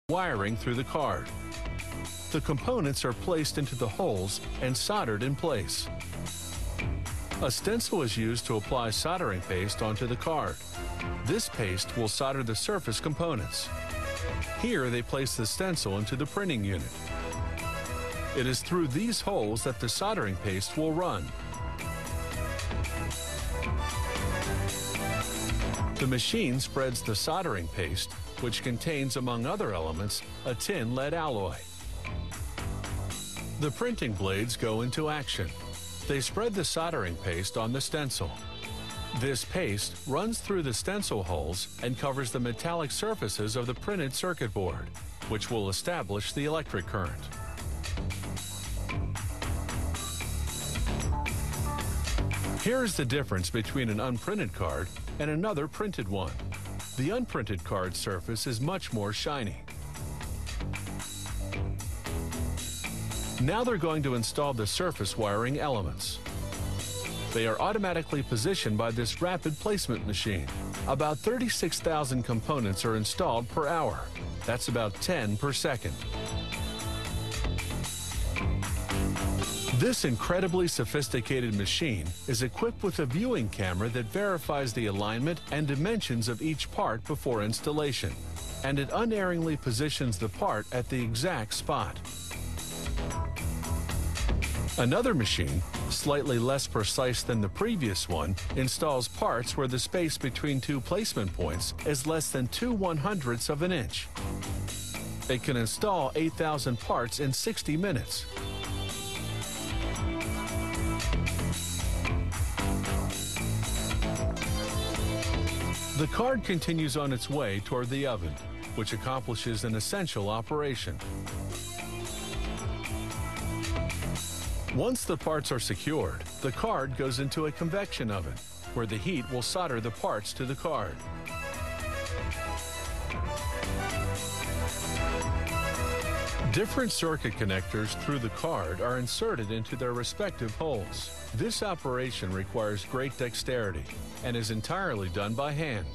wiring through the card. The components are placed into the holes and soldered in place. A stencil is used to apply soldering paste onto the card. This paste will solder the surface components. Here they place the stencil into the printing unit. It is through these holes that the soldering paste will run. The machine spreads the soldering paste, which contains, among other elements, a tin lead alloy. The printing blades go into action. They spread the soldering paste on the stencil. This paste runs through the stencil holes and covers the metallic surfaces of the printed circuit board, which will establish the electric current. Here is the difference between an unprinted card and another printed one. The unprinted card surface is much more shiny. Now they're going to install the surface wiring elements. They are automatically positioned by this rapid placement machine. About 36,000 components are installed per hour. That's about 10 per second. This incredibly sophisticated machine is equipped with a viewing camera that verifies the alignment and dimensions of each part before installation, and it unerringly positions the part at the exact spot. Another machine, slightly less precise than the previous one, installs parts where the space between two placement points is less than 2/100ths of an inch. It can install 8,000 parts in 60 minutes. The card continues on its way toward the oven, which accomplishes an essential operation. Once the parts are secured, the card goes into a convection oven, where the heat will solder the parts to the card. Different circuit connectors through the card are inserted into their respective holes. This operation requires great dexterity and is entirely done by hand.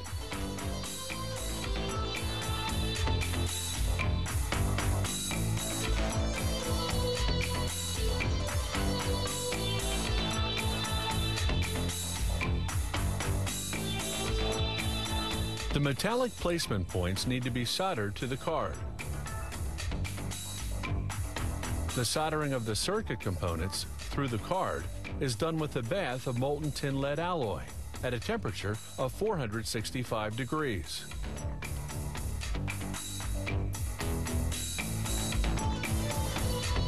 The metallic placement points need to be soldered to the card. The soldering of the circuit components through the card is done with a bath of molten tin lead alloy at a temperature of 465 degrees.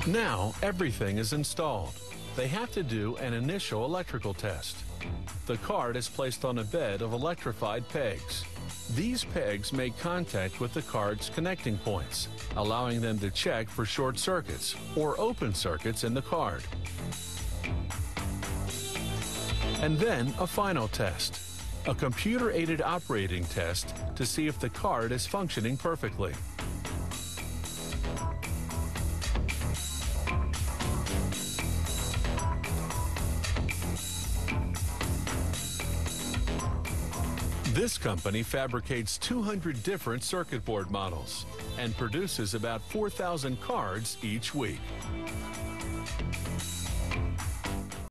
Now everything is installed. They have to do an initial electrical test. The card is placed on a bed of electrified pegs. These pegs make contact with the card's connecting points, allowing them to check for short circuits or open circuits in the card. And then a final test, a computer-aided operating test to see if the card is functioning perfectly. This company fabricates 200 different circuit board models and produces about 4,000 cards each week.